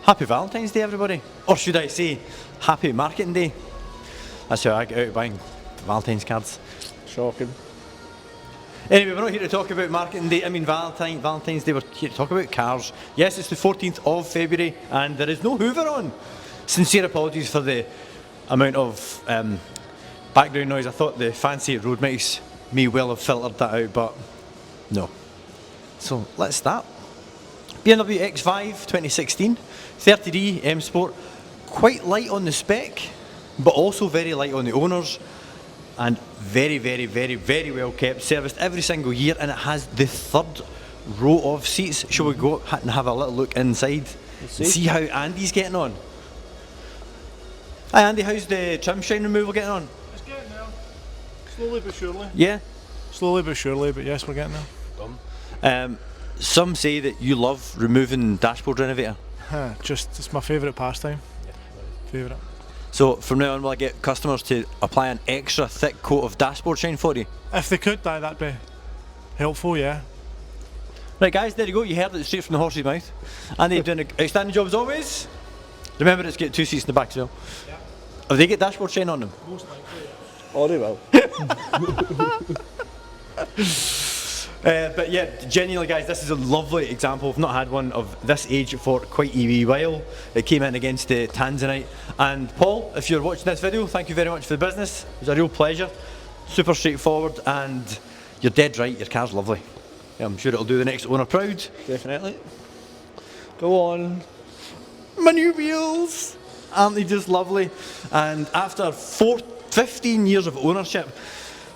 Happy Valentine's Day, everybody. Or should I say, Happy Marketing Day. That's how I get out buying Valentine's cards. Shocking. Anyway, we're not here to talk about Marketing Day, Valentine's Day, we're here to talk about cars. Yes, it's the 14th of February and there is no Hoover on. Sincere apologies for the amount of background noise. I thought the fancy road mics may well have filtered that out, but no. So let's start. BMW X5 2016, 30D M Sport, quite light on the spec, but also very light on the owners, and very, very, very, very well kept, serviced every single year, and it has the third row of seats. Shall we go and have a little look inside and see how Andy's getting on? Hi Andy, how's the trim shine removal getting on? It's getting there, slowly but surely. Yeah? Slowly but surely, but yes, we're getting there. Some say that you love removing dashboard renovator. It's my favourite pastime. Favourite. So from now on, will I get customers to apply an extra thick coat of dashboard shine for you? If they could, that'd be helpful, yeah. Right guys, there you go, you heard it straight from the horse's mouth. And they've done an outstanding job as always. Remember, it's got 2 seats in the back as well. Yeah. Have they got dashboard shine on them? Most likely, yeah. Oh, they will. But yeah, genuinely guys, this is a lovely example. I've not had one of this age for quite a wee while. It came in against the Tanzanite. And Paul, if you're watching this video, thank you very much for the business. It was a real pleasure. Super straightforward, and you're dead right, your car's lovely. Yeah, I'm sure it'll do the next owner proud. Definitely. Go on. My new wheels! Aren't they just lovely? And after 15 years of ownership,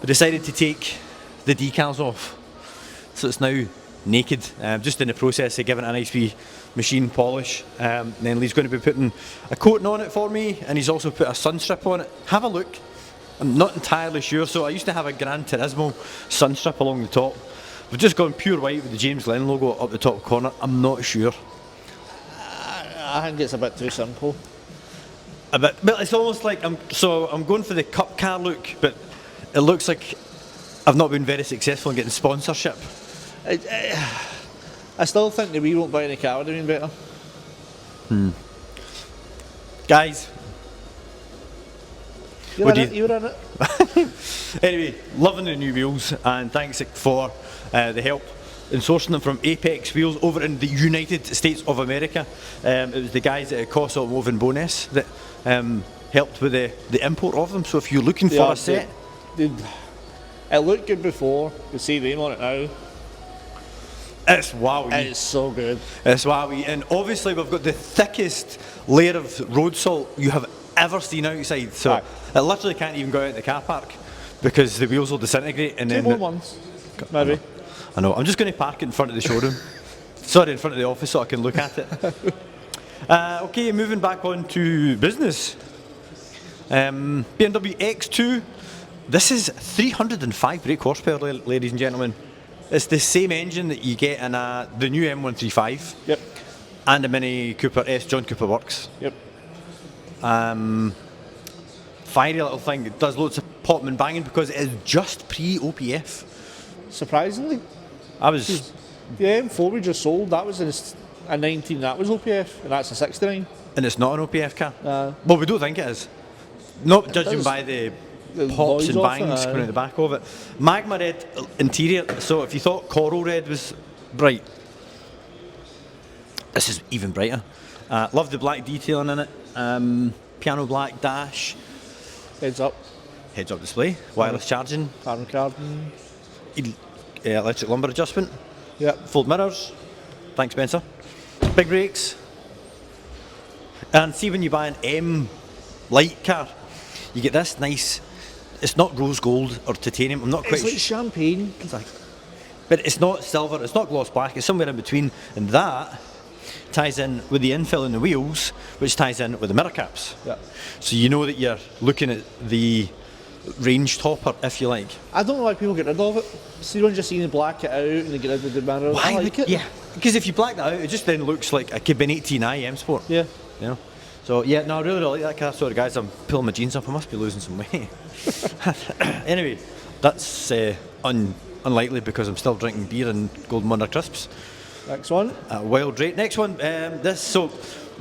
we decided to take the decals off. So it's now naked, just in the process of giving it a nice wee machine polish. Then Lee's going to be putting a coating on it for me, and he's also put a sun strip on it. Have a look. I'm not entirely sure. So I used to have a Gran Turismo sun strip along the top. We've just gone pure white with the James Glen logo up the top corner. I'm not sure. I think it's a bit too simple. A bit, but it's almost like I'm going for the cup car look, but it looks like I've not been very successful in getting sponsorship. I still think the wheel won't buy any car would have been better. Guys, You're in it. Anyway, loving the new wheels, and thanks for the help in sourcing them from Apex Wheels over in the United States of America. It was the guys at Cost Automotive and Bonus that helped with the import of them. So if you're looking for a set, it looked good before. You see the name on it now. it's wowie. It's so good. It's wowie, and obviously we've got the thickest layer of road salt you have ever seen outside. So it literally can't even go out in the car park because the wheels will disintegrate. And then Two more months, maybe. I know. I'm just going to park it in front of the showroom. Sorry, in front of the office so I can look at it. Okay, moving back on to business. BMW X2. This is 305 brake horsepower, ladies and gentlemen. It's the same engine that you get in the new M135. Yep. And the Mini Cooper S John Cooper Works. Yep. Fiery little thing. It does loads of popping and banging because it is just pre-OPF. Surprisingly. The M4 we just sold, that was a 19, that was OPF, and that's a 69. And it's not an OPF car? Well, we don't think it is. Not judging by the pops and bangs coming out the back of it. Magma red interior, so if you thought coral red was bright, this is even brighter. Love the black detailing in it. Piano black dash. Heads up display, wireless charging. Carbon card. Electric lumbar adjustment. Yep. Fold mirrors. Thanks, Spencer. Big brakes. And see, when you buy an M light car, you get this nice. It's not rose gold or titanium. I'm not quite. It's like champagne. But it's not silver. It's not gloss black. It's somewhere in between, and that ties in with the infill in the wheels, which ties in with the mirror caps. Yeah. So you know that you're looking at the range topper, if you like. I don't know why people get rid of it. So you don't just see them black it out and they get rid of the mirrors. I like it. Yeah, because if you black that out, it just then looks like a Cuban 18i M Sport. Yeah. You know. So yeah, no, I really like that car. Sorry guys, I'm pulling my jeans up. I must be losing some weight. Anyway, that's unlikely because I'm still drinking beer and Golden Wonder crisps. Next one. Wild rate. Next one. So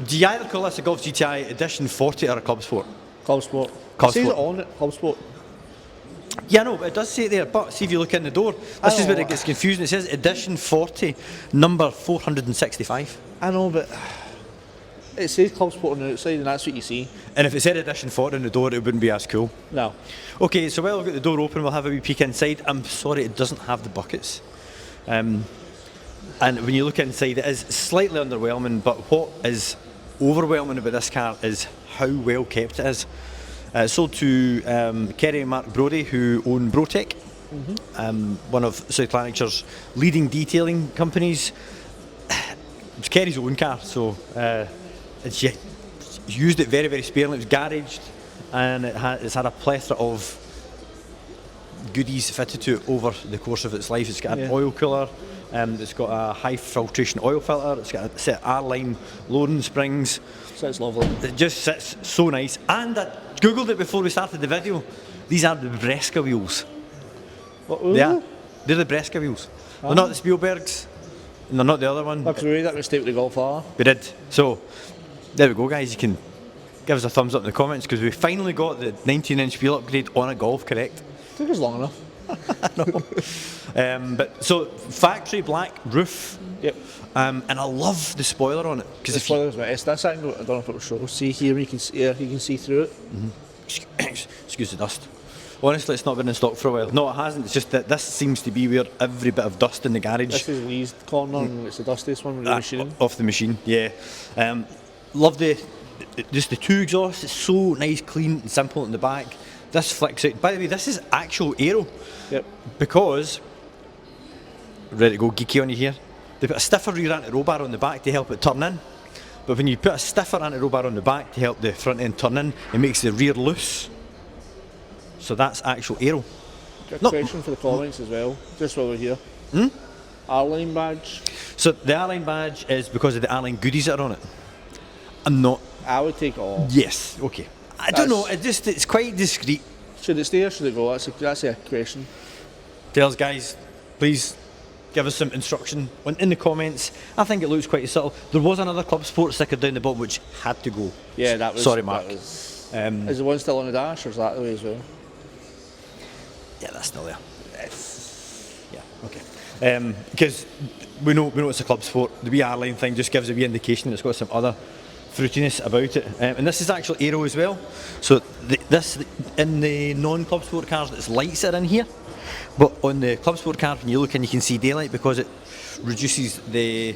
Do you either call this a Golf GTI Edition 40 or a Club Sport? Club Sport. Club It says Sport. it on it, Club Sport. Yeah, no, it does say it there, but see if you look in the door, this is where it gets confusing. It says Edition 40, number 465. I know, but it says Club Sport on the outside, and that's what you see. And if it said Edition 40 on the door, it wouldn't be as cool. No. Okay, so while we've got the door open, we'll have a wee peek inside. I'm sorry, it doesn't have the buckets. And when you look inside, it is slightly underwhelming, but what is overwhelming about this car is how well kept it is. Sold to Kerry and Mark Brodie, who own Brotec, one of South Lanarkshire's leading detailing companies. It's Kerry's own car, so it's used it very, very sparingly. It was garaged, and it's had a plethora of goodies fitted to it over the course of its life. It's got an oil cooler, it's got a high filtration oil filter, it's got a set of R-line loading springs. So it's lovely. It just sits so nice. And I googled it before we started the video. These are the Bresca wheels. What, Yeah, they're the Bresca wheels. They're not the Spielbergs, and they're not the other one. Because we made that mistake with the Golf R. We did. So, there we go, guys. You can give us a thumbs up in the comments because we finally got the 19-inch wheel upgrade on a Golf correct. Took us long enough. But so, factory black roof. Yep. And I love the spoiler on it. The spoilers, it's this angle, I don't know if it will show. See here, you can see through it. Excuse the dust. Honestly, it's not been in stock for a while. No, it hasn't. It's just that this seems to be where every bit of dust in the garage. This is Lee's corner, and it's the dustiest one with the machine. Off the machine, yeah. Love just the two exhausts. It's so nice, clean, and simple in the back. This flicks out. By the way, this is actual aero. Yep. Because, ready to go geeky on you here, they put a stiffer rear anti-roll bar on the back to help it turn in. But when you put a stiffer anti-roll bar on the back to help the front end turn in, it makes the rear loose. So that's actual aero. Question for the comments as well, just while we're here. R-Line badge. So the R-Line badge is because of the R-Line goodies that are on it. I'm not. I would take it off. Yes, okay. I don't know, it's quite discreet. Should it stay or should it go? That's a question. Tell us, guys, please give us some instruction in the comments. I think it looks quite subtle. There was another Club Sport sticker down the bottom which had to go. Yeah, that was. Sorry, Mark. Is the one still on the dash or is that the way as well? Yeah, that's still there. Yeah, okay. Because we know it's a Club Sport. The wee R-Line thing just gives a wee indication that it's got some other fruitiness about it. And this is actual aero as well. So this in the non-Club Sport cars, it's lights are in here. But on the Club Sport car, when you look in, you can see daylight because it reduces the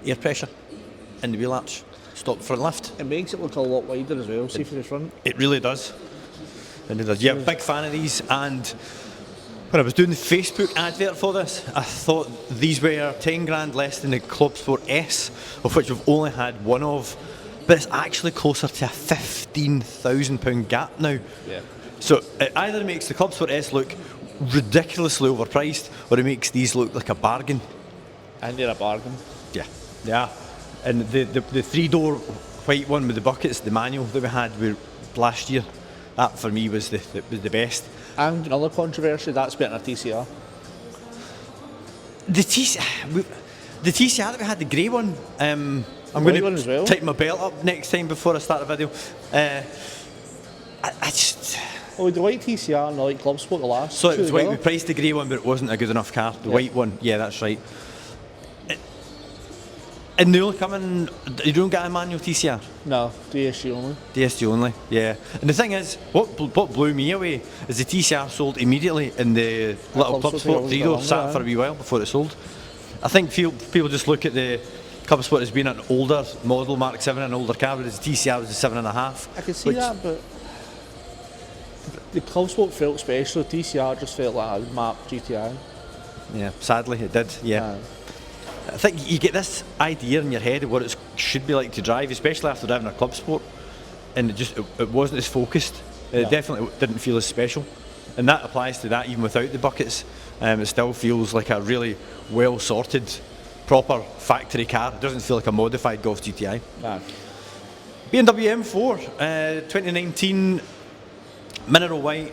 air pressure in the wheel arch. Stop front lift. It makes it look a lot wider as well, see from the front. It really does. It really does. Yeah, big fan of these. And when I was doing the Facebook advert for this, I thought these were 10 grand less than the Club Sport S, of which we've only had one of. But it's actually closer to a £15,000 gap now. Yeah. So it either makes the Club Sport S look ridiculously overpriced, or it makes these look like a bargain. And they're a bargain. Yeah, yeah. And the 3-door white one with the buckets, the manual that we had last year, that for me was the best. And another controversy, that's better than a TCR. The TCR that we had, the grey one, I'm White going one as well? to tighten my belt up next time before I start a video. I just... Oh, the white TCR and the light Club Sport, the last. So it two was white, together? we priced the grey one, but it wasn't a good enough car. The white one, yeah, that's right. And they only come in, you don't get a manual TCR? No, DSG only. DSG only, yeah. And the thing is, what blew me away is the TCR sold immediately and the little Club Sport 3-door sat for a wee while before it sold. I think people just look at the Club Sport as being an older model, Mark 7, an older car, whereas the TCR was a 7.5. I can see that, but the Club Sport felt special, the TCR just felt like a map GTI. Yeah, sadly it did, yeah. I think you get this idea in your head of what it should be like to drive, especially after driving a Club Sport, and it wasn't as focused. It definitely didn't feel as special, and that applies to that even without the buckets. It still feels like a really well sorted, proper factory car. It doesn't feel like a modified Golf GTI. Nah. BMW M4, 2019, mineral white,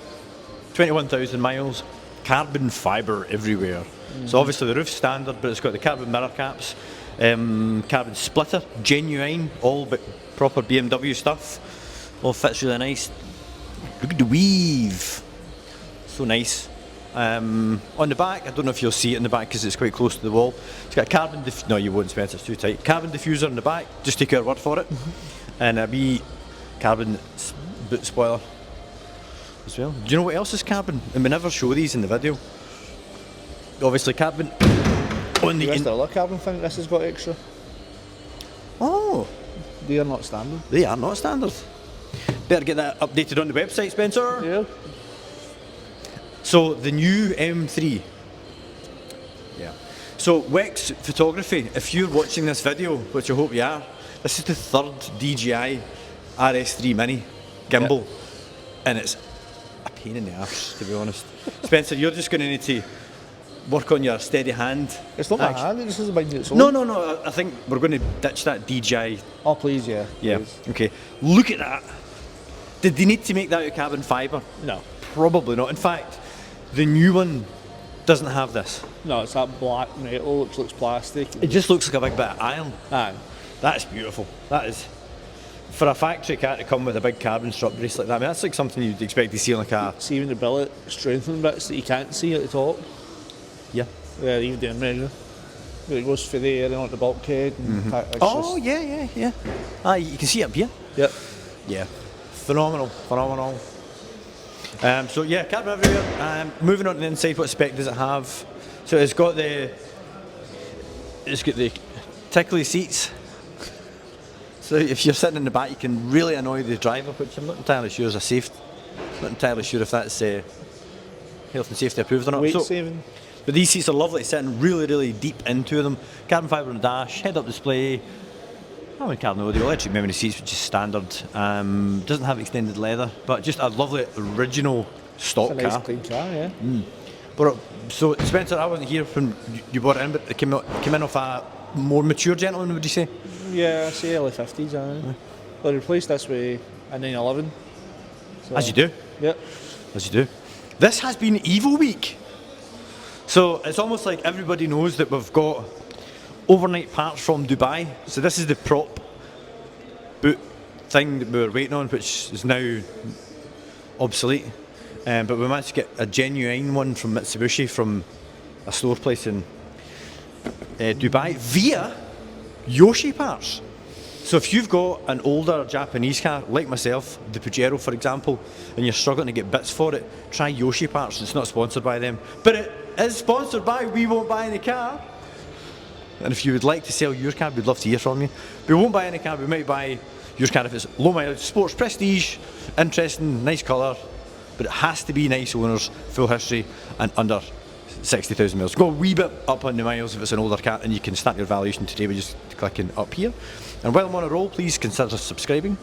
21,000 miles, carbon fibre everywhere. So obviously the roof's standard, but it's got the carbon mirror caps. Carbon splitter, genuine, all but proper BMW stuff. All fits really nice. Look at the weave, so nice. On the back, I don't know if you'll see it in the back because it's quite close to the wall. It's got a carbon no, you won't, Spencer, it's too tight. Carbon diffuser in the back, just take our word for it. And a wee carbon boot spoiler as well. Do you know what else is carbon? And we never show these in the video. Obviously carbon on the the other carbon thing this has got extra. Oh, They are not standard. they are not standard. Better get that updated on the website, Spencer. Yeah. So the new M3. Yeah. So Wex Photography, if you're watching this video, which I hope you are, this is the third DJI RS3 Mini gimbal, and it's a pain in the arse, to be honest. Spencer, you're just going to need to work on your steady hand. It's not my hand, this is a big its own. No, I think we're going to ditch that DJI. Oh, please, yeah. Yeah, Please. okay. Look at that. Did they need to make that out of carbon fibre? No. Probably not. In fact, the new one doesn't have this. No, it's that black metal which looks plastic. It just looks like a big bit of iron. Aye. That's beautiful. That is. For a factory car to come with a big carbon strut brace like that, I mean, that's like something you'd expect to see on like a... See even the billet strengthened bits that you can't see at the top. Yeah. Yeah, even the measure. It goes for the air and the bulkhead. And Oh, yeah. Ah, you can see it up here. Yep. Yeah. Phenomenal. So yeah, carbon everywhere. Moving on to the inside, what spec does it have? So it's got the tickly seats. So if you're sitting in the back, you can really annoy the driver, which I'm not entirely sure is a safe. Not entirely sure if that's health and safety approved or not. Weight So, saving. but these seats are lovely, sitting really deep into them. Carbon fibre on the dash, head-up display. Carbon audio, electric memory seats, which is standard. Doesn't have extended leather, but just a lovely original stock It's a nice car. clean car, yeah. But so Spencer, I wasn't here when you bought it in, but it came in off a more mature gentleman, would you say? Yeah, I say early 50s, aye. They replaced this with a 911. So, As you do. Yep. As you do. This has been Evo week. So it's almost like everybody knows that we've got overnight parts from Dubai. So this is the prop boot thing that we were waiting on, which is now obsolete. But we managed to get a genuine one from Mitsubishi from a store place in Dubai via Yoshi parts. So if you've got an older Japanese car, like myself, the Pajero for example, and you're struggling to get bits for it, try Yoshi parts. It's not sponsored by them, but it is sponsored by We Won't Buy Any Car. And if you would like to sell your car, we'd love to hear from you. We won't buy any car, we might buy your car if it's low mileage, sports, prestige, interesting, nice colour, but it has to be nice owners, full history, and under 60,000 miles. Go a wee bit up on the miles if it's an older car, and you can start your valuation today by just clicking up here. And while I'm on a roll, please consider subscribing,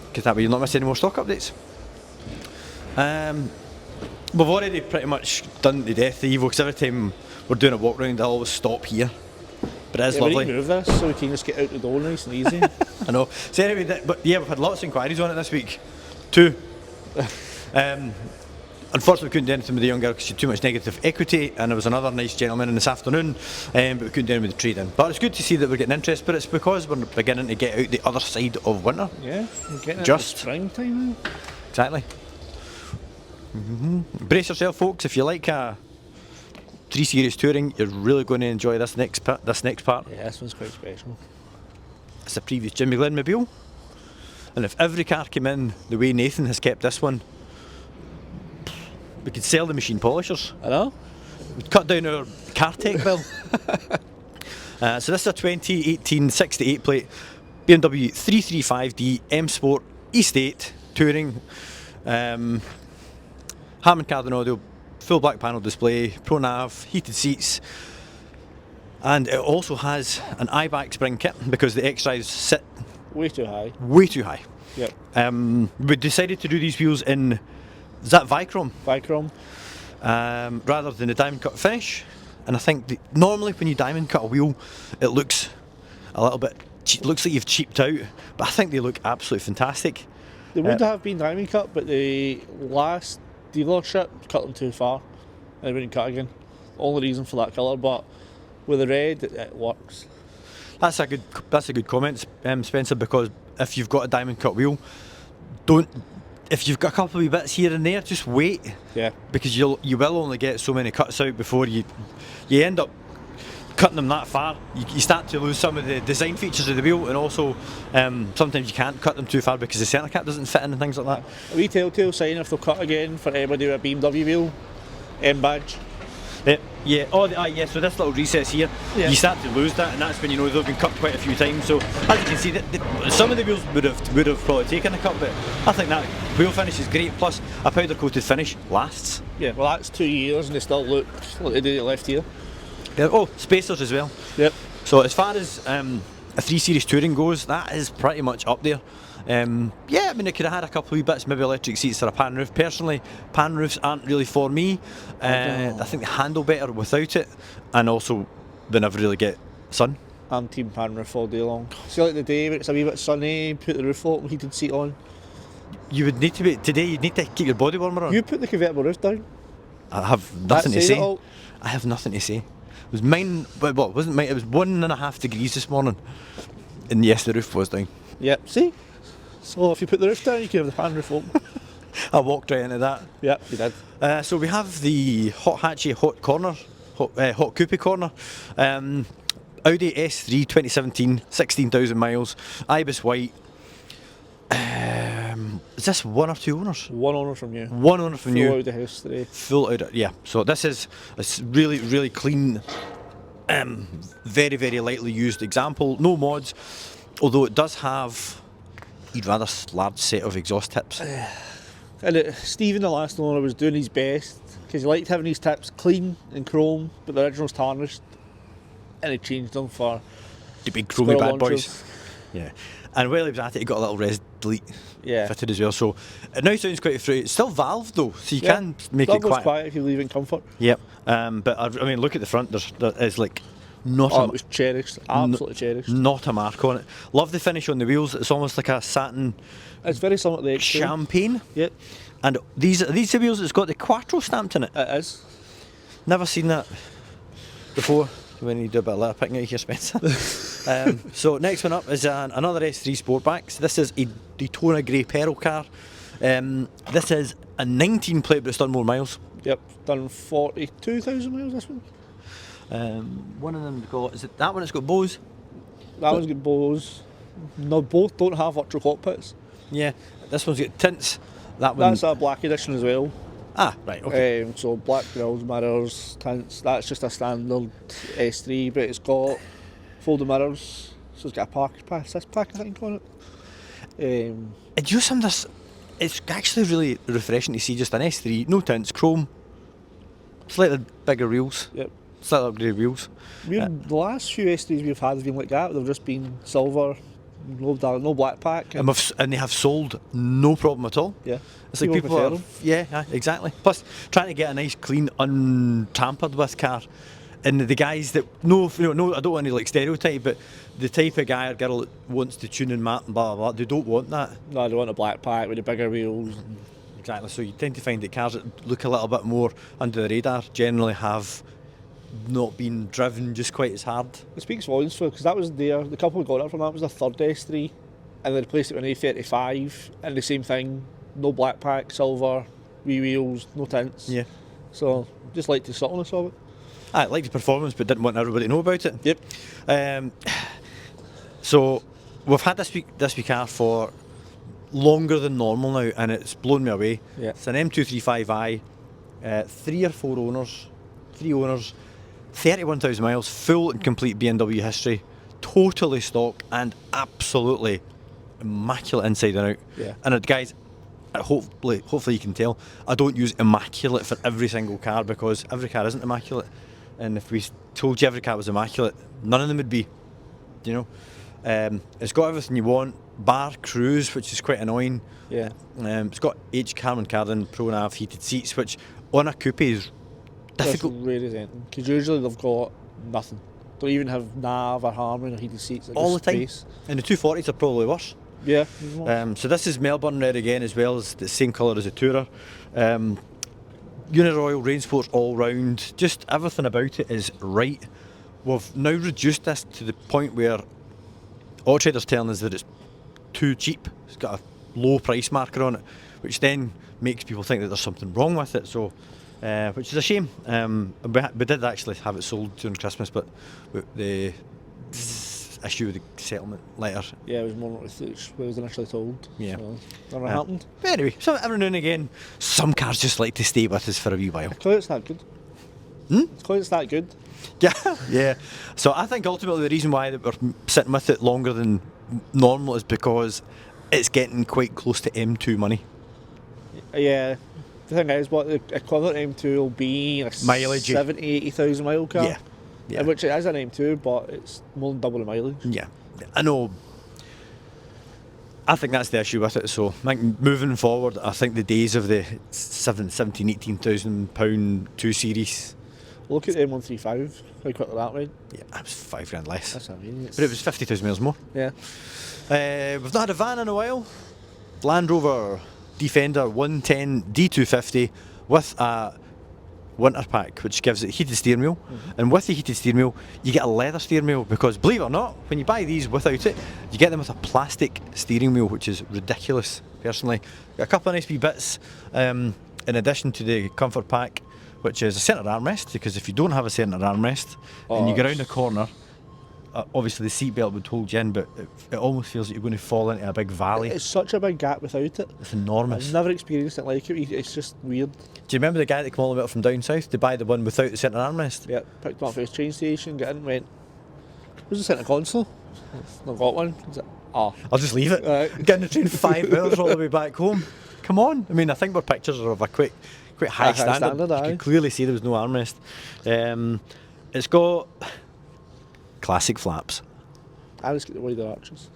because that way you'll not miss any more stock updates. We've already pretty much done the death of Evo, because every time we're doing a walk round, I always stop here. But it is We need lovely. to move this so we can just get out the door nice and easy. I know. So anyway, but yeah, we've had lots of inquiries on it this week. 2. Unfortunately, we couldn't do anything with the young girl because she had too much negative equity, and there was another nice gentleman in this afternoon, but we couldn't do anything with the trade-in. But it's good to see that we're getting interest, but it's because we're beginning to get out the other side of winter. Yeah, we're getting Just. into springtime now. Exactly. Brace yourself, folks. If you like 3 Series touring, you're really going to enjoy this next part. Yeah, this one's quite special. It's a previous Jimmy Glen mobile, and if every car came in the way Nathan has kept this one, we could sell the machine polishers. I know. We'd cut down our car tech bill. So this is a 2018 68 plate BMW 335D M Sport East 8 touring. Hammond carbon audio, full black panel display, pro nav, heated seats, and it also has an eye-back spring kit because the X5s sit Way too high. way too high. Yep. We decided to do these wheels in, is that Vichrome? Vichrome. Rather than the diamond cut finish, and I think normally when you diamond cut a wheel, it looks a little bit, looks like you've cheaped out, but I think they look absolutely fantastic. They would have been diamond cut, but the last dealership cut them too far, and they wouldn't cut again. Only reason for that colour, but with the red, it works. That's a good comment, Spencer. Because if you've got a diamond cut wheel, don't. If you've got a couple of wee bits here and there, just wait. Yeah. Because you will only get so many cuts out before you end up cutting them that far. You start to lose some of the design features of the wheel, and also sometimes you can't cut them too far because the centre cap doesn't fit in and things like that. A wee telltale sign if they'll cut again for anybody with a BMW wheel, M badge. Yeah. Yeah. So this little recess here, Yeah. you start to lose that, and that's when you know they've been cut quite a few times. So as you can see, some of the wheels would have probably taken a cut, but I think that wheel finish is great. Plus, a powder coated finish lasts. Yeah, well that's 2 years and they still look like they do left here. Yeah. Oh, spacers as well. Yep. So as far as a 3 Series touring goes, that is pretty much up there. Yeah, I mean, it could have had a couple of wee bits, maybe electric seats or a pan roof. Personally, pan roofs aren't really for me. I think they handle better without it, and also they never really get sun. I'm team pan roof all day long. See, like the day when it's a wee bit sunny, put the roof open, heated seat on. You would need to be today. You'd need to keep your body warmer on. You put the convertible roof down. I have nothing to That says say. it all. I have nothing to say. It was mine. Well, it wasn't mine. It was 1.5 degrees this morning, and yes, the roof was down. Yep, see? So if you put the roof down, you can have the pan roof open. I walked right into that. Yep, you did. So we have the hot hatchy, hot coupe corner. Audi S3 2017, 16,000 miles, Ibis white. Is this one or two owners? One owner from you. One owner from Full you. out of the house today. Full out, yeah. So this is a really, really clean, very, very lightly used example. No mods, although it does have a rather large set of exhaust tips. And Stephen, the last owner, was doing his best because he liked having his tips clean and chrome, but the original's tarnished, and he changed them for The big chromy squirrel bad boys. launchers. Yeah. And while he was at it, he got a little res delete Yeah. fitted as well. So it now sounds quite free. It's still valved though, so you Yeah. can make That it was quiet. quiet if you leave it in comfort. Yep. But I mean, look at the front. There is like not Oh, a it was cherished, absolutely cherished. not a mark on it. Love the finish on the wheels. It's almost like a satin It's very similar to the X2. champagne. Yep, And these are the wheels. It's got the Quattro stamped in it. it is. Never seen that before. When you do a bit of litter picking out here, Spencer. So next one up is another S3 Sportback. So this is a Daytona Grey Pearl car. This is a 19 plate, but it's done more miles. Yep, done 42,000 miles this one. One of them got, is it that one? It's got Bose. That one's got Bose. No, both don't have virtual cockpits. Yeah. This one's got tints. That one. That's a black edition as well. Right. Okay. So black grills, mirrors, tints. That's just a standard S3, but it's got folding mirrors. So it's got a park assist pack, I think, on it. And you some this. It's actually really refreshing to see just an S3, no tints, chrome, slightly bigger wheels, Yep. slightly upgraded wheels. The last few S3s we've had have been like that. They've just been silver, no black pack. And they have sold no problem at all. Yeah. It's like People people prefer are, them. yeah, exactly. Plus, trying to get a nice, clean, untampered with car, and the guys that no, I don't want to like stereotype, but the type of guy or girl that wants to tune and map and blah blah blah, they don't want that. No, I don't want a black pack with the bigger wheels. Exactly. So you tend to find that cars that look a little bit more under the radar generally have not been driven just quite as hard. It speaks volumes for because that was the couple who got it from that was the third S3, and they replaced it with an A35, and the same thing, no black pack, silver, wee wheels, no tints. Yeah. So just like the subtleness of it. I liked the performance, but didn't want everybody to know about it. Yep. So we've had this wee car for longer than normal now, and it's blown me away. Yeah. It's an M235i, 3 or 4 owners, 3 owners, 31,000 miles, full and complete BMW history, totally stock and absolutely immaculate inside and out. Yeah. And guys, hopefully you can tell, I don't use immaculate for every single car because every car isn't immaculate. And if we told you every car was immaculate, none of them would be, you know. It's got everything you want, bar cruise, which is quite annoying. Yeah. It's got Carbon Pro Nav heated seats, which on a coupe is difficult. That's rare as anything because usually they've got nothing. Don't even have nav or harmony or heated seats. All the just time. space. And the 240s are probably worse. Yeah. So this is Melbourne red again, as well as the same colour as the Tourer. Uniroyal, rain sports all round, just everything about it is right. we've now reduced this to the point where Auto Trader's telling us that it's too cheap. It's got a low price marker on it, which then makes people think that there's something wrong with it. So, which is a shame. We did actually have it sold during Christmas, but the issue with the settlement letter. Yeah, it was more what we was initially told. Yeah. So, never happened. But anyway, so every now and again, some cars just like to stay with us for a wee while. Clearly it's that good. It's clearly it's that good. Yeah, yeah. So I think ultimately the reason why that we're sitting with it longer than normal is because it's getting quite close to M2 money. Yeah. The thing is, what the equivalent M2 will be a Mileage. 70,000-80,000 mile car. Yeah. Yeah. Which it is an M2, but it's more than double the mileage. Yeah, I know. I think that's the issue with it. So I think moving forward, I think the days of the 17,000, 18,000 pound 2 Series. Look at the M135, how quickly that went. Yeah, that was £5 less. That's amazing. But it was 50,000 miles more. Yeah. We've not had a van in a while. Land Rover Defender 110 D250 with a winter pack, which gives it heated steering wheel. And with the heated steering wheel, you get a leather steering wheel because, believe it or not, when you buy these without it, you get them with a plastic steering wheel, which is ridiculous, personally. Got a couple of nice wee bits in addition to the comfort pack, which is a centre armrest, because if you don't have a centre armrest and you go around the corner, obviously the seatbelt would hold you in, but it almost feels like you're going to fall into a big valley. It's such a big gap without it. It's enormous. I've never experienced it like it. It's just weird. Do you remember the guy that came all the way up from down south to buy the one without the centre armrest? Yeah, picked him up at his train station, got in, went, where's the centre console? Not got one. He's like, I'll just leave it. Get in the train 5 hours all the way back home. Come on. I mean, I think our pictures are of a quite high standard. You can clearly see there was no armrest. It's got classic flaps. I just get the wider arches.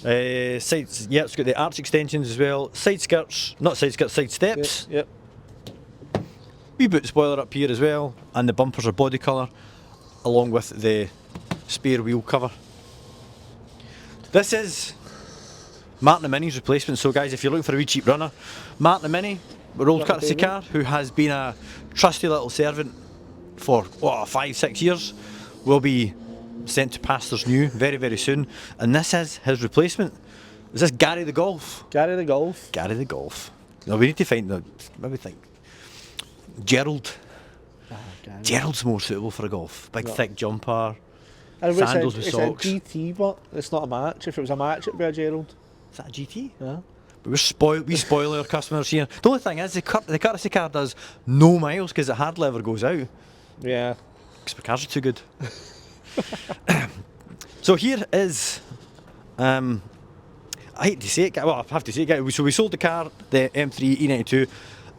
Sides, yeah, it's got the arch extensions as well. Side skirts, not side skirts, side steps. Yep. Wee boot spoiler up here as well, and the bumpers are body colour, along with the spare wheel cover. This is Martin and Mini's replacement. So guys, if you're looking for a wee cheap runner, Martin and Mini, our old courtesy car, who has been a trusty little servant for 5-6 years, will be sent to pastures new very, very soon. And this is his replacement. Is this Gary the Golf? Gary the Golf. Gary the Golf. Now we need to find the, maybe think Gerald. Gerald's more suitable for a Golf. Big thick jumper, sandals with socks. It's a GT, but it's not a match. If it was a match, it'd be a Gerald. Is that a GT? Yeah. But we spoil our customers here. The only thing is the courtesy car does no miles because the hard lever goes out. Yeah. Because the cars are too good. So here is, I hate to say it, well I have to say it, so we sold the car, the M3 E92,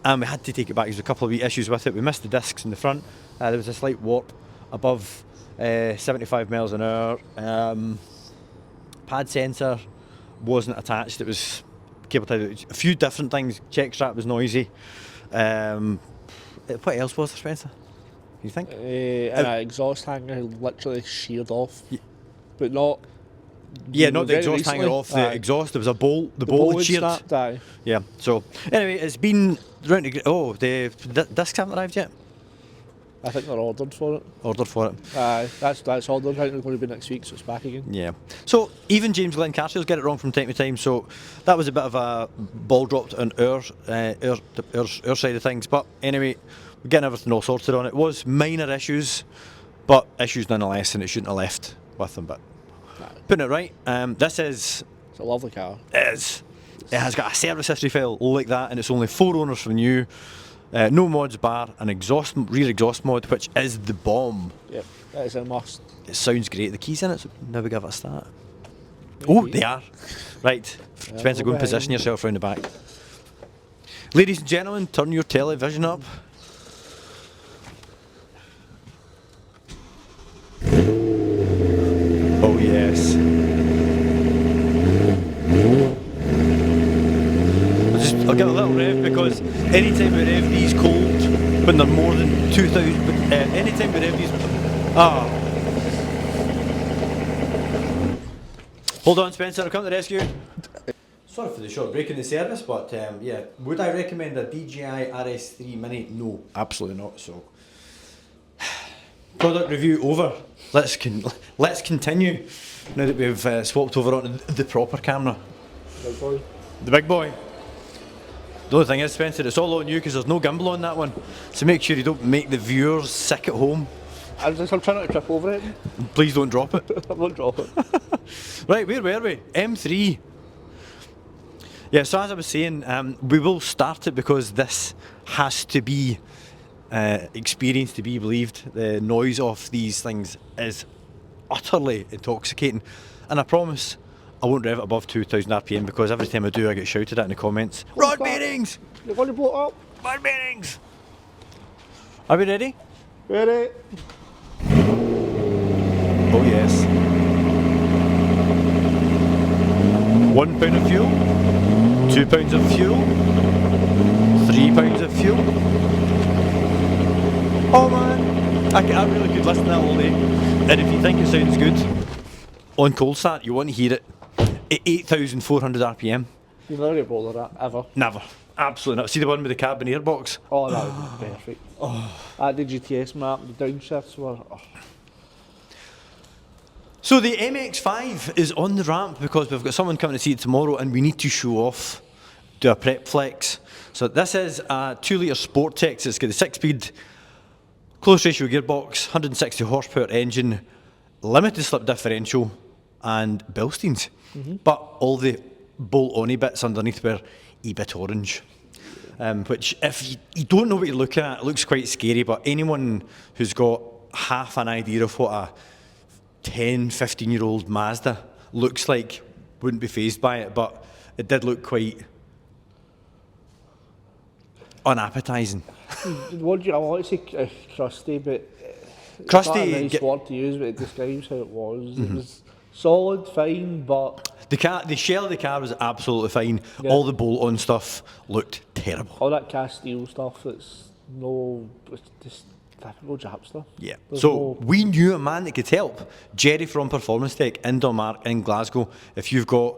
and we had to take it back. There's a couple of wee issues with it. We missed the discs in the front. There was a slight warp above 75 miles an hour. Pad sensor wasn't attached. It was cable tied. A few different things. Check strap was noisy. What else was there, Spencer? You think? And an exhaust hanger literally sheared off, but not. Yeah, not the exhaust hanger off the exhaust. There was a bolt. The bolt had sheared. Snapped, yeah. So anyway, it's been round to. Oh, the discs haven't arrived yet. I think they're ordered for it. Ordered for it. That's ordered. I think it's going to be next week, so it's back again. Yeah. So even James Glen car sales get it wrong from time to time. So that was a bit of a ball dropped on our side of things. But anyway, we're getting everything all sorted on it. It was minor issues, but issues nonetheless, and it shouldn't have left with them. But putting it right, this is. It's a lovely car. It has got a service history file like that, and it's only 4 owners from new. No mods bar an rear exhaust mod, which is the bomb. Yep, that is a must. It sounds great. The keys in it, so now we give it a start. Oh, they are. Right, Spencer, go and position yourself round the back. Ladies and gentlemen, turn your television up. Oh yes. I'll give it a little rev because anytime we rev these cold, when they're more than 2,000, anytime we rev these, Hold on, Spencer, I'll come to the rescue. Sorry for the short break in the service, but yeah, would I recommend a DJI RS3 Mini? No, absolutely not. So Product review over. Let's continue now that we've swapped over onto the proper camera. Big boy. The big boy. The only thing is, Spencer, it's all on you because there's no gimbal on that one. So make sure you don't make the viewers sick at home. I'm trying not to trip over it. Please don't drop it. I won't drop it. Right, where were we? M3. Yeah, so as I was saying, we will start it because this has to be experienced to be believed. The noise of these things is utterly intoxicating. And I promise I won't rev it above 2,000 RPM because every time I do I get shouted at in the comments. Rod bearings! You're going to blow it up? Rod bearings! Are we ready? Ready? Oh yes. 1 pound of fuel, 2 pounds of fuel, 3 pounds of fuel. Oh man, I really could listen to that all day. And if you think it sounds good, on cold start you want to hear it at 8,400 RPM. You never get bored of that, ever. Never. Absolutely not. See the one with the cabin airbox? Oh, that would be perfect. At the GTS map, the downshifts were... Oh. So the MX5 is on the ramp because we've got someone coming to see it tomorrow and we need to show off, do a prep flex. So this is a 2-litre Sport Tech. It's got the 6-speed close ratio gearbox, 160 horsepower engine, limited slip differential and Bilsteins. But all the bolt-on bits underneath were a bit orange. Which if you don't know what you're looking at, it looks quite scary, but anyone who's got half an idea of what a 10, 15-year-old Mazda looks like wouldn't be fazed by it, but it did look quite unappetising. I want to say crusty, but Crusty, it's not a nice word to use, but it describes how it was. It was solid, fine, but... The shell of the car was absolutely fine. Yeah. All the bolt-on stuff looked terrible. all that cast steel stuff, it's just typical Jap stuff. Yeah. There's So we knew a man that could help. Jerry from Performance Tech in Dunmark in Glasgow. If you've got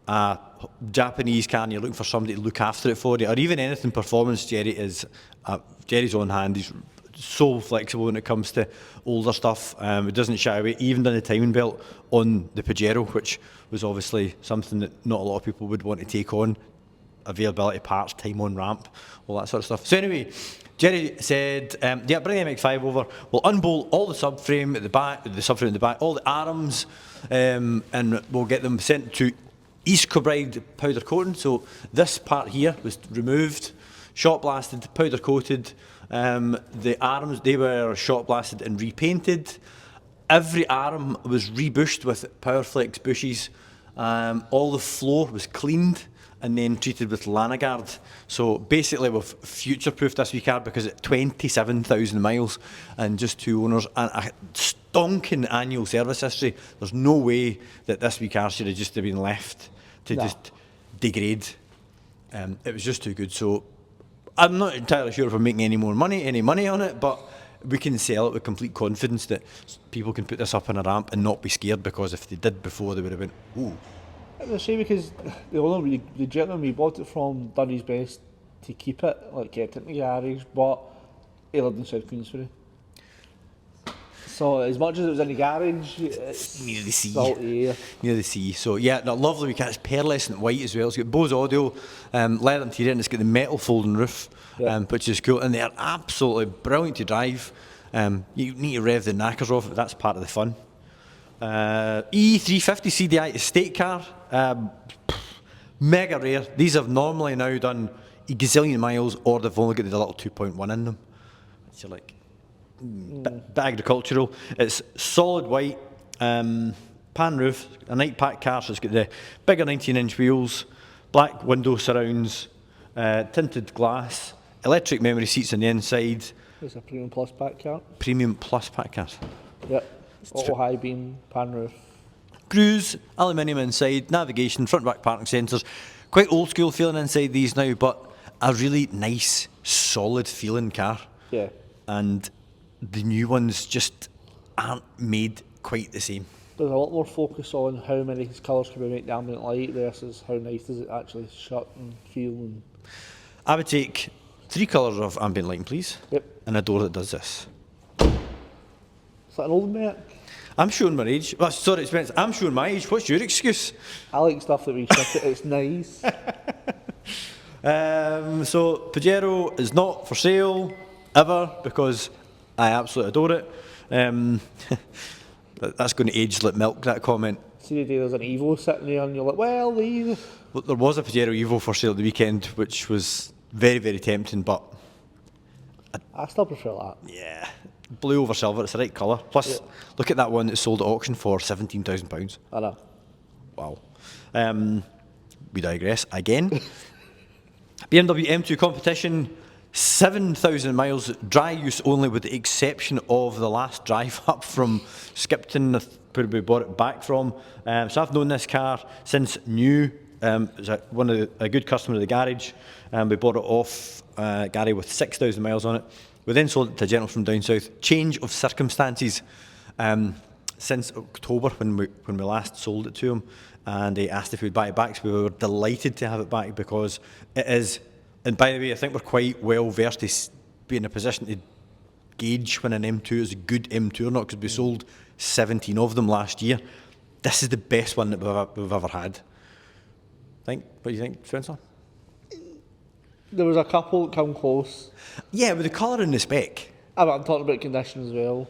a Japanese car and you're looking for somebody to look after it for you, or even anything performance, Jerry's on hand. He's so flexible when it comes to older stuff. It doesn't shy away. Even done the timing belt on the Pajero, which was obviously something that not a lot of people would want to take on. Availability, parts, time on ramp, all that sort of stuff. So anyway, Jerry said, yeah, bring the MX5 over. We'll unbolt all the subframe at the back, all the arms, and we'll get them sent to East Kilbride powder coating. So this part here was removed, shot blasted, powder coated. The arms, they were shot blasted and repainted. Every arm was rebushed with Powerflex bushes. All the floor was cleaned and then treated with Lanagard. So basically we've future-proofed this wee car because it's 27,000 miles and just 2 owners and a stonking annual service history. There's no way that this wee car should have just been left to just degrade. It was just too good. So I'm not entirely sure if we're making any money on it, but we can sell it with complete confidence that people can put this up on a ramp and not be scared, because if they did before, they would have been, ooh. It's a shame because the gentleman we bought it from done his best to keep it, like kept it in the garage, but he lived in South Queensbury. So as much as it was in the garage, it's near the sea. salty air. Near the sea. So yeah, no, lovely. We got it's pearlescent white as well. It's got Bose audio, leather interior, and it's got the metal folding roof, which is cool. And they are absolutely brilliant to drive. You need to rev the knackers off, but that's part of the fun. E350 CDI estate car, mega rare. These have normally now done a gazillion miles, or they've only got the little 2.1 in them. So like, bit agricultural. It's solid white, pan roof, a night pack car, so it's got the bigger 19-inch wheels, black window surrounds, tinted glass, electric memory seats on the inside. It's a Premium Plus pack car. Premium Plus pack car. Yep. Auto high beam, pan roof. Cruise, aluminium inside, navigation, front and back parking sensors. Quite old school feeling inside these now, but a really nice, solid feeling car. Yeah. And the new ones just aren't made quite the same. There's a lot more focus on how many colours can we make the ambient light versus how nice does it actually shut and feel. And I would take 3 colours of ambient lighting, please. Yep. And a door that does this. Is that an old Merc? I'm showing my age. Well, sorry, Spence, I'm showing my age. What's your excuse? I like stuff that we ship it, it's nice. So Pajero is not for sale ever because I absolutely adore it. That's going to age like milk, that comment. See the day there's an Evo sitting there and you're like, well, the Evo. Well, there was a Pajero Evo for sale at the weekend, which was very, very tempting, but I still prefer that. yeah, blue over silver, it's the right colour. Plus, look at that one that's sold at auction for £17,000. I know. Wow. We digress again. BMW M2 competition, 7,000 miles, dry use only with the exception of the last drive up from Skipton, where we bought it back from. So I've known this car since new. It was a good customer of the garage. We bought it off Gary with 6,000 miles on it. We then sold it to a gentleman from down south. Change of circumstances since October when we last sold it to him, and he asked if we'd buy it back. So we were delighted to have it back because it is. And by the way, I think we're quite well versed to be in a position to gauge when an M2 is a good M2 or not, because we sold 17 of them last year. This is the best one that we've ever had. What do you think, Spencer? There was a couple that come close. Yeah, with the colour and the spec. But I'm talking about condition as well.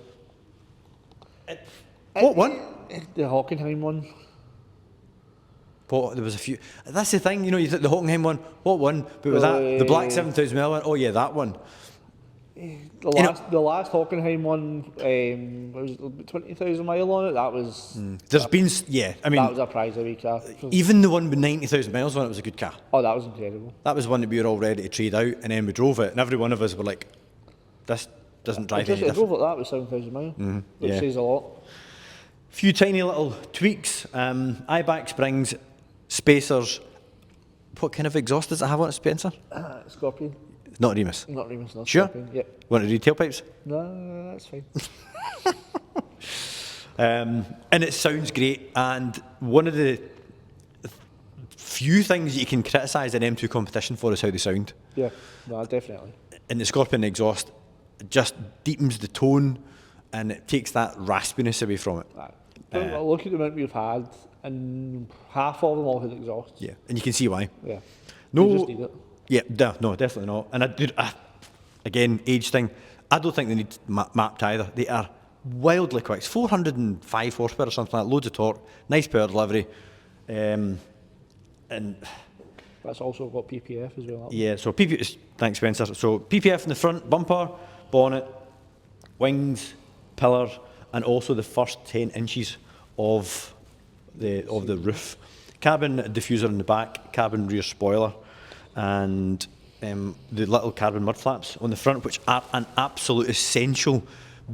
What one? The Hockenheim one. There was a few. That's the thing, you took the Hockenheim one. What one? But was that the black 7,000 mile one? Oh yeah, that one. The last Hockenheim one was 20,000 mile on it. That was. There's been, I mean. That was a prize of a car. Even the one with 90,000 miles on it was a good car. Oh, that was incredible. That was one that we were all ready to trade out, and then we drove it, and every one of us were like, "This doesn't drive any I different." drove like that with 7,000 miles, which says a lot. Few tiny little tweaks. Eye-back springs, spacers. What kind of exhaust does it have on it, Spencer? Scorpion. Not Remus. Not Remus, no. Sure? Scorpion. Yep. Want to read tailpipes? No, that's fine. And it sounds great. And one of the few things you can criticise an M2 competition for is how they sound. Yeah, no, definitely. And the Scorpion exhaust just deepens the tone and it takes that raspiness away from it. Look at the amount we've had, and half of them all had exhaust. Yeah, and you can see why. Yeah. No, You just need it. Yeah, no, definitely not. And again, age thing, I don't think they need mapped either. They are wildly quick. It's 405 horsepower or something like that, loads of torque, nice power delivery. And that's also got PPF as well. yeah, so thanks Spencer. So PPF in the front, bumper, bonnet, wings, pillar, and also the first 10 inches of the roof. Cabin diffuser in the back, cabin rear spoiler, and the little carbon mud flaps on the front, which are an absolute essential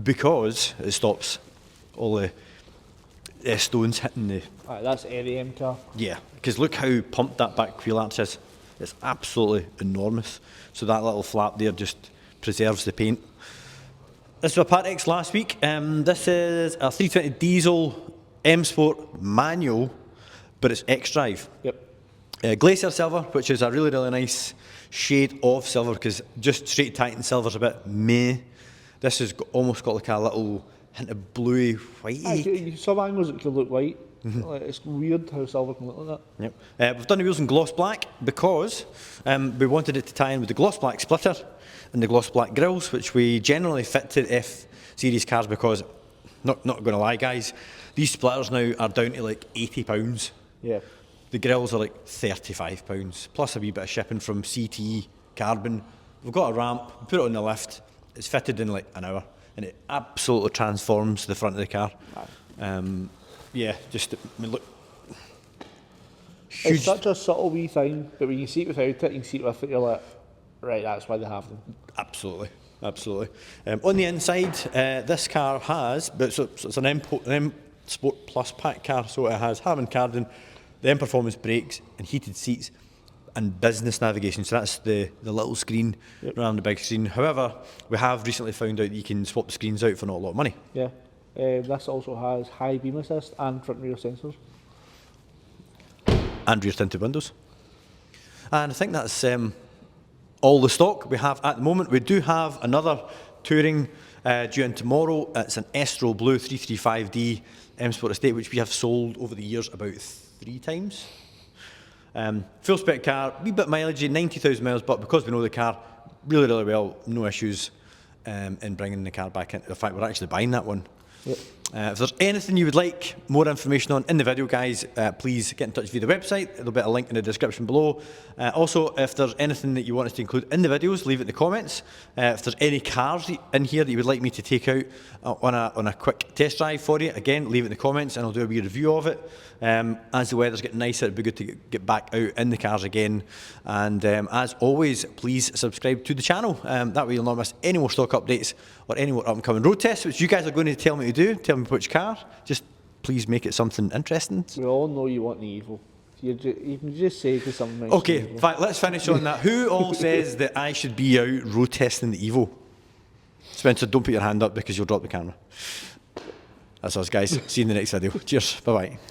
because it stops all the stones hitting the... That's any M car. Yeah, because look how pumped that back wheel arch is. It's absolutely enormous. So that little flap there just preserves the paint. This was a Part X last week. This is a 320 diesel M Sport manual, but it's X-Drive. Yep. Glacier silver, which is a really, really nice shade of silver, because just straight Titan silver's a bit meh. This has almost got like a little hint of bluey, whitey. Some angles it could look white. Like, it's weird how silver can look like that. Yep. We've done the wheels in gloss black because we wanted it to tie in with the gloss black splitter and the gloss black grills, which we generally fit to F-Series cars because, not going to lie guys, these splitters now are down to like £80. Yeah. The grills are like £35, plus a wee bit of shipping from CTE Carbon. We've got a ramp, we put it on the lift, it's fitted in like an hour, and it absolutely transforms the front of the car. Yeah, just, look. Huge. It's such a subtle wee thing, but when you see it without it, you can see it with it, you're like, right, that's why they have them. Absolutely. On the inside, this car has, but so it's an M Sport Plus pack car, so it has Harman Kardon, the M Performance brakes and heated seats and business navigation. So that's the little screen rather than the big screen. However, we have recently found out that you can swap the screens out for not a lot of money. Yeah. This also has high beam assist and front and rear sensors. And rear tinted windows. And I think that's all the stock we have at the moment. We do have another Touring due in tomorrow. It's an Estro Blue 335D M Sport Estate, which we have sold over the years about 3 times. Full spec car, wee bit mileage, 90,000 miles, but because we know the car really, really well, no issues in bringing the car back in. In fact, we're actually buying that one. Yep. If there's anything you would like more information on in the video, guys, please get in touch via the website. There'll be a link in the description below. Also, if there's anything that you want us to include in the videos, leave it in the comments. If there's any cars in here that you would like me to take out on a quick test drive for you, again, leave it in the comments and I'll do a wee review of it. As the weather's getting nicer, it'd be good to get back out in the cars again. And as always, please subscribe to the channel. That way you'll not miss any more stock updates or any more up-and-coming road tests, which you guys are going to tell me to do. Tell me which car. Just please make it something interesting. We all know you want the evil. You can just say to someone. Okay, in fact, let's finish on that. Who all says that I should be out road testing the Evo? Spencer, don't put your hand up because you'll drop the camera. That's us, guys. See you in the next video. Cheers. Bye-bye.